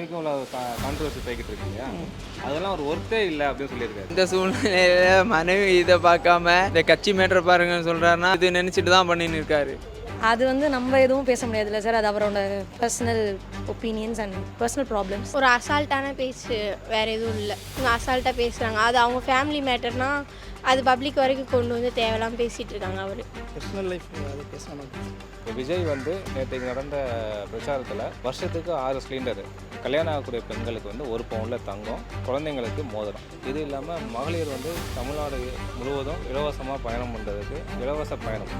மனைவிக்கும் உள்ள கான்ட்ரவர்சி போய்கிட்டு இருக்கு இல்லையா, அதெல்லாம் ஒரு ஒர்த்தே இல்லை அப்படின்னு சொல்லியிருக்காரு. இந்த சூழ்நிலையில மனைவி இதை பார்க்காம இந்த கட்சி மேட்ரு பாருங்கன்னு சொல்றாருன்னா இது நினைச்சிட்டு தான் பண்ணின்னு இருக்காரு. அது வந்து நம்ம எதுவும் பேச முடியாதுல்ல சார், அது அவரோட personal opinions and personal problems. ஒரு அசால்ட்டான பேச்சு, வேறு எதுவும் இல்லை. இவங்க அசால்ட்டாக பேசுகிறாங்க, அது அவங்க ஃபேமிலி மேட்டர்னா அது பப்ளிக் வரைக்கும் கொண்டு வந்து தேவையில்லாமல் பேசிகிட்டு இருக்காங்க. அவர் பர்சனல் லைஃப் அது பேசணும். இப்போ விஜய் வந்து நேற்றைக்கு நடந்த பிரச்சாரத்தில் வருஷத்துக்கு 6 சிலிண்டரு, கல்யாணம் ஆகக்கூடிய பெண்களுக்கு வந்து 1 பவுனில் தங்கம், குழந்தைங்களுக்கு மோதிரம், இது இல்லாமல் மகளிர் வந்து தமிழ்நாடு முழுவதும் இலவசமாக பயணம் பண்ணுறதுக்கு இலவச பயணம்,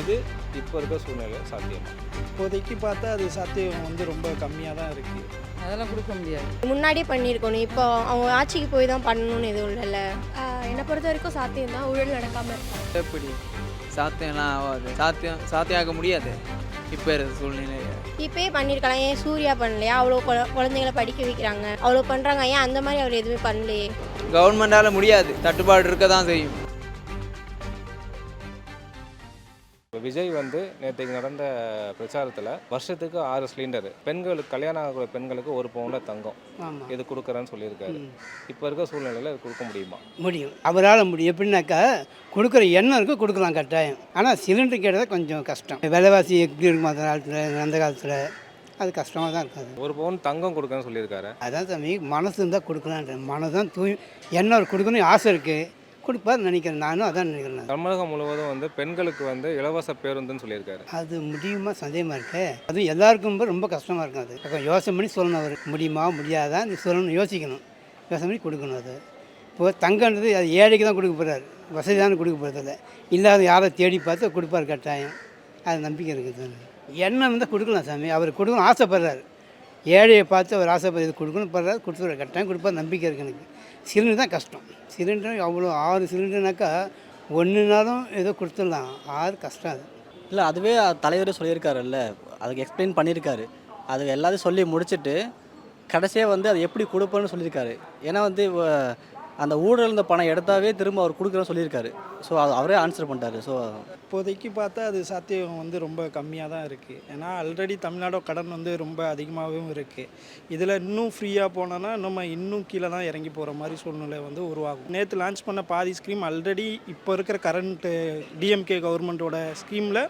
இது இப்போ இருக்க சூழ்நிலையில் சாத்தியம். இப்போதைக்கு பார்த்தா அது சாத்தியம் வந்து ரொம்ப கம்மியாக தான் இருக்குது. அதெல்லாம் கொடுக்க முடியாது. முன்னாடியே பண்ணியிருக்கணும், இப்போ அவங்க ஆட்சிக்கு போய் தான் பண்ணணும்னு எதுவும் இல்லைல்ல. என்னை பொறுத்த வரைக்கும் சாத்தியம் தான், ஊழல் நடக்காமல் இருக்கும். எப்படி சாத்தியம்லாம் ஆகாது, சாத்தியம் ஆக முடியாது இப்போ இருக்க சூழ்நிலையை. இப்போயே பண்ணியிருக்கலாம், ஏன் சூர்யா பண்ணலையா? அவ்வளோ குழந்தைங்களை படிக்க வைக்கிறாங்க, அவ்வளோ பண்ணுறாங்க, ஏன் அந்த மாதிரி அவர் எதுவுமே பண்ணலையே? கவர்மெண்டால் முடியாது, தட்டுப்பாடு இருக்க தான் செய்யும். இப்போ விஜய் வந்து நேற்றைக்கு நடந்த பிரச்சாரத்தில் வருஷத்துக்கு 6 சிலிண்டரு, பெண்களுக்கு கல்யாணம் ஆகக்கூடிய பெண்களுக்கு 1 பவுனில் தங்கம், இது கொடுக்குறேன்னு சொல்லியிருக்காரு. இப்போ இருக்க சூழ்நிலையில் இது கொடுக்க முடியுமா? முடியும், அவரால் முடியும். எப்படின்னாக்கா கொடுக்குற எண்ணம் இருக்குது, கொடுக்கலாம் கட்டாயம். ஆனால் சிலிண்டர் கேட்டது கொஞ்சம் கஷ்டம். விலைவாசி எப்படி இருக்கும் அந்த காலத்தில், அந்த காலத்தில் அது கஷ்டமாக தான் இருக்காது. 1 பவுன் தங்கம் கொடுக்குறேன்னு சொல்லியிருக்காரு. அதான் தம்பி, மனசு இருந்தால் கொடுக்கலான்ற மனதான் எண்ணம் அவர் கொடுக்கணும் ஆசை இருக்குது, கொடுப்பார் நினைக்கிறேன். நானும் அதான் நினைக்கிறேன். தமிழகம் முழுவதும் வந்து பெண்களுக்கு வந்து இலவச பேருந்துன்னு சொல்லியிருக்காரு. அது முடியுமா சந்தேகமாக இருக்கு. அது எல்லாருக்கும் ரொம்ப கஷ்டமாக இருக்கும். அது கொஞ்சம் யோசனை பண்ணி சொல்லணும். அவர் முடியுமா முடியாதா நீ சொல்லணும், யோசிக்கணும், யோசனை பண்ணி கொடுக்கணும். அது இப்போ தங்கன்றது அது ஏழைக்கு தான் கொடுக்க போகிறார், வசதியான கொடுக்க போகிறதில்ல. இல்லாத யாரை தேடி பார்த்து கொடுப்பார் கட்டாயம், அது நம்பிக்கை இருக்குது. எண்ணம் வந்து கொடுக்கலாம் சாமி, அவர் கொடுக்கணும் ஆசைப்படுறாரு. ஏழையை பார்த்து அவர் ஆசைப்படுறது கொடுக்கணும் படுறாரு, கொடுத்துருவார் கட்டாயம் கொடுப்பார், நம்பிக்கை இருக்குது எனக்கு. சிலிண்டர் தான் கஷ்டம். சிலிண்டர் அவ்வளோ 6 சிலிண்டர்னாக்கா ஒன்றுனாலும் ஏதோ கொடுத்துடலாம், 6 கஷ்டம். அது இல்லை, அதுவே தலைவரே சொல்லியிருக்காருல்ல, அதுக்கு எக்ஸ்பிளைன் பண்ணியிருக்காரு. அது எல்லாத்தையும் சொல்லி முடிச்சுட்டு கடைசியாக வந்து அது எப்படி கொடுப்பேன்னு சொல்லியிருக்காரு. ஏன்னா வந்து அந்த ஊழல் இருந்த பணம் எடுத்தாவே திரும்ப அவர் கொடுக்குறேன்னு சொல்லியிருக்காரு. ஸோ அது அவரே ஆன்சர் பண்ணிட்டாரு. ஸோ இப்போதைக்கு பார்த்தா அது சாத்தியம் வந்து ரொம்ப கம்மியாக தான் இருக்குது. ஏன்னா ஆல்ரெடி தமிழ்நாடோட கடன் வந்து ரொம்ப அதிகமாகவும் இருக்குது. இதில் இன்னும் ஃப்ரீயாக போனோன்னா நம்ம இன்னும் கீழே தான் இறங்கி போகிற மாதிரி சூழ்நிலை வந்து உருவாகும். நேற்று லான்ச் பண்ண பாதி ஸ்கீம் ஆல்ரெடி இப்போ இருக்கிற கரண்ட்டு டிஎம்கே கவர்மெண்ட்டோட ஸ்கீமில்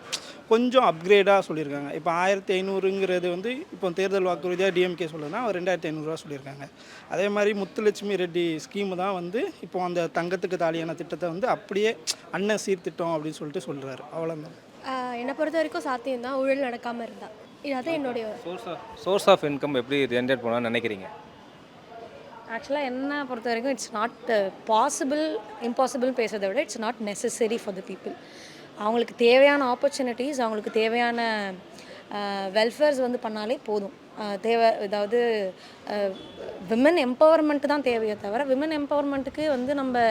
கொஞ்சம் அப்கிரேடாக சொல்லியிருக்காங்க. இப்போ 1500ங்கிறது வந்து இப்போ தேர்தல் வாக்குறுதியாக டிஎம்கே சொல்லுன்னா அவர் 2500 சொல்லியிருக்காங்க. அதே மாதிரி முத்துலட்சுமி ரெட்டி ஸ்கீமு தான் வந்து இப்போ அந்த தங்கத்துக்கு தாலியான திட்டத்தை வந்து அப்படியே அண்ணன் சீர்திட்டம் அப்படின்னு சொல்லிட்டு சொல்கிறாரு. அவ்வளோதான். என்னை பொறுத்த வரைக்கும் சாத்தியம் தான், ஊழல் நடக்காமல் இருந்தால். இதுதான் என்னுடைய சோர்ஸ் ஆஃப் இன்கம் எப்படி ஜென்ரேட் பண்ணலாம்னு நினைக்கிறீங்க? ஆக்சுவலாக என்ன பொறுத்த வரைக்கும் இட்ஸ் நாட் பாசிபிள், இம்பாசிபிள் பேசுறதை விட it's not necessary for the people. அவங்களுக்கு தேவையான ஆப்பர்ச்சுனிட்டிஸ், அவங்களுக்கு தேவையான வெல்ஃபேர்ஸ் வந்து பண்ணாலே போதும். அதாவது விமன் எம்பவர்மெண்ட்டு தான் தேவையே தவிர, விமன் எம்பவர்மெண்ட்டுக்கு வந்து நம்ம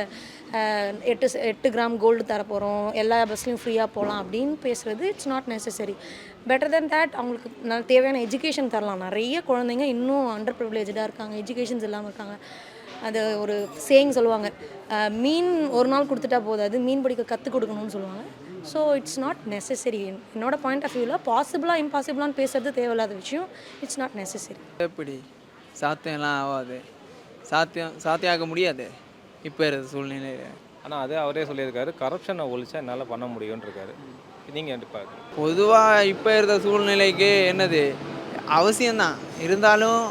8 கிராம் கோல்டு தரப்போகிறோம், எல்லா பஸ்லையும் ஃப்ரீயாக போகலாம் அப்படின்னு பேசுகிறது it's not necessary. Better then that அவங்களுக்கு தேவையான எஜுகேஷன் தரலாம். நிறைய குழந்தைங்க இன்னும் அண்டர் ப்ரிவிலேஜாக இருக்காங்க, எஜுகேஷன்ஸ் இல்லாமல் இருக்காங்க. அது ஒரு சேயிங் சொல்லுவாங்க, மீன் ஒரு நாள் கொடுத்துட்டா போதாது, மீன் பிடிக்க கற்றுக் கொடுக்கணும்னு சொல்லுவாங்க. So it's not necessary. என்னோட பாயிண்ட் ஆஃப் வியூவில் பாசிபிளாக இம்பாசிபிளான்னு பேசுறது தேவையில்லாத விஷயம். It's not necessary. எப்படி சாத்தியம்லாம் ஆகாது, சாத்தியம் ஆக முடியாது இப்போ இருக்க சூழ்நிலையில். ஆனால் அதே அவரே சொல்லியிருக்காரு, கரப்ஷனை ஒழிச்சா என்னால் பண்ண முடியும்னு இருக்காரு. நீங்கள் எப்படி பார்க்குறீங்க? பொதுவாக இப்போ இருக்க சூழ்நிலைக்கு என்னது அவசியம்தான், இருந்தாலும்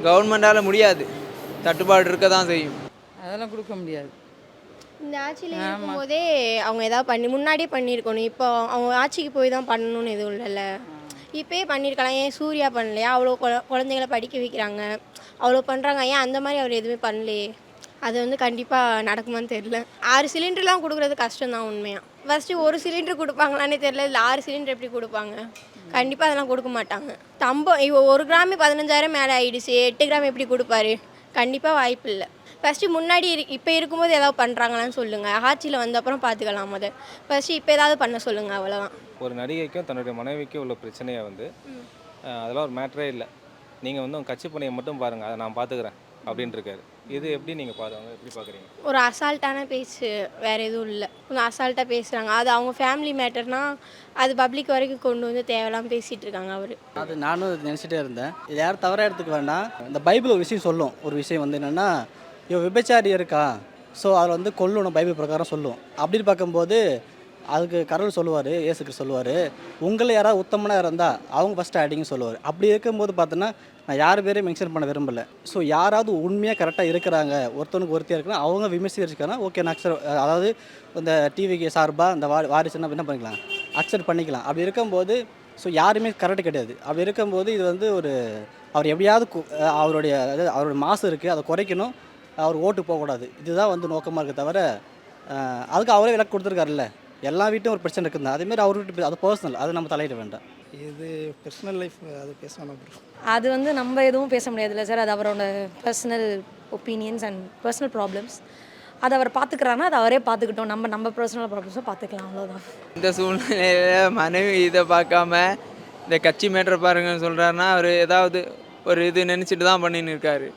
கவர்மெண்டால் முடியாது, தட்டுப்பாடு இருக்க தான் செய்யும். அதெல்லாம் கொடுக்க முடியாது. இந்த ஆட்சியில் இருக்கும்போதே அவங்க ஏதாவது முன்னாடியே பண்ணியிருக்கணும், இப்போ அவங்க ஆட்சிக்கு போய் தான் பண்ணணும்னு எதுவும் இல்லைல்ல. இப்போயே பண்ணியிருக்கலாம், ஏன் சூர்யா பண்ணலையா? அவ்வளோ குழந்தைங்களை படிக்க வைக்கிறாங்க, அவ்வளோ பண்ணுறாங்க, ஏன் அந்த மாதிரி அவர் எதுவுமே பண்ணலையே? அது வந்து கண்டிப்பாக நடக்குமான்னு தெரில. 6 சிலிண்டர்லாம் கொடுக்குறது கஷ்டம்தான் உண்மையாக. ஃபஸ்ட்டு 1 சிலிண்டர் கொடுப்பாங்களானே தெரில, இல்லை 6 சிலிண்டர் எப்படி கொடுப்பாங்க? கண்டிப்பாக அதெல்லாம் கொடுக்க மாட்டாங்க. இப்போ 1 கிராமே 15,000 மேலே ஆகிடுச்சு, 8 கிராம் எப்படி கொடுப்பாரு? கண்டிப்பாக வாய்ப்பு இல்லை. ஃபஸ்ட்டு முன்னாடி இப்போ இருக்கும்போது ஏதாவது பண்ணுறாங்களான்னு சொல்லுங்கள், ஆட்சியில் வந்த அப்புறம் பார்த்துக்கலாம். ஃபஸ்ட்டு இப்போ ஏதாவது பண்ண சொல்லுங்கள், அவ்வளோதான். ஒரு நடிகைக்கும் தன்னுடைய மனைவிக்கும் உள்ள பிரச்சனையை வந்து அதெல்லாம் ஒரு மேட்டரே இல்லை, நீங்கள் வந்து உங்கள் கட்சி பணியை மட்டும் பாருங்கள், அதை நான் பார்த்துக்கிறேன் அப்படின்ட்டு இருக்காரு. இது எப்படி நீங்கள் எப்படி பார்க்குறீங்க? ஒரு அசால்ட்டான பேச்சு, வேறு எதுவும் இல்லை. கொஞ்சம் அசால்ட்டாக பேசுகிறாங்க. அது அவங்க ஃபேமிலி மேட்டர்னா அது பப்ளிக் வரைக்கும் கொண்டு வந்து தேவையில்லாமல் பேசிகிட்டு இருக்காங்க அவர். அது நானும் நினச்சிட்டே இருந்தேன். இது யாரும் தவறாக எடுத்துக்க வேண்டாம். இந்த பைபிள் ஒரு விஷயம் சொல்லும். ஒரு விஷயம் வந்து என்னென்னா, இவன் விபச்சாரி இருக்கா, ஸோ அதில் வந்து கொல்லணும் பைபிள் பிரகாரம் சொல்லும். அப்படின்னு பார்க்கும்போது அதுக்கு கடவுள் சொல்லுவார், இயேசு கிறிஸ்து சொல்லுவார், உங்களை யாராவது உத்தமனாக இருந்தால் அவங்க ஃபஸ்ட்டு அடிங்கன்னு சொல்லுவார். அப்படி இருக்கும்போது பார்த்தோன்னா நான் யார் பேரையும் மென்ஷன் பண்ண விரும்பலை. ஸோ யாராவது உண்மையாக கரெக்டாக இருக்கிறாங்க, ஒருத்தனுக்கு ஒருத்தியாக இருக்குன்னா அவங்க விமர்சிச்சிருக்காங்கன்னா ஓகே, நான் அதாவது இந்த டிவிக்கு சார்பாக இந்த வாரிசுன்னா என்ன பண்ணிக்கலாம், அக்செப்ட் பண்ணிக்கலாம். அப்படி இருக்கும்போது ஸோ யாருமே கரெக்டு கிடையாது. அப்படி இருக்கும்போது இது வந்து ஒரு அவர் எப்படியாவது அவருடைய மாசு இருக்குது, அதை குறைக்கணும், அவர் ஓட்டு போகக்கூடாது. இதுதான் வந்து நோக்கமாக இருக்க தவிர அதுக்கு அவரே விலக்கு கொடுத்துருக்காருல்ல. எல்லா வீட்டும் ஒரு பிரச்சனை இருக்குதுங்க. அதேமாதிரி அவர் வீட்டு அது பர்சனல், அது நம்ம தலையிட வேண்டாம். இது பர்சனல் லைஃப், அது பேசணும் ப்ரோ. அது வந்து நம்ம எதுவும் பேச முடியாதுல்ல சார். அது அவரோட personal opinions and personal problems. அதை அவர் பார்த்துக்கிறான்னா அதை அவரே பார்த்துக்கிட்டோம். நம்ம பர்சனல் ப்ராப்ளம்ஸும் பார்த்துக்கலாம், அவ்வளோதான். இந்த சூழ்நிலையில் மனைவி இதை பார்க்காம இந்த கட்சி மேட்டர் பாருங்கன்னு சொல்கிறாருன்னா அவர் ஏதாவது ஒரு இது நினச்சிட்டு தான் பண்ணின்னு இருக்காரு.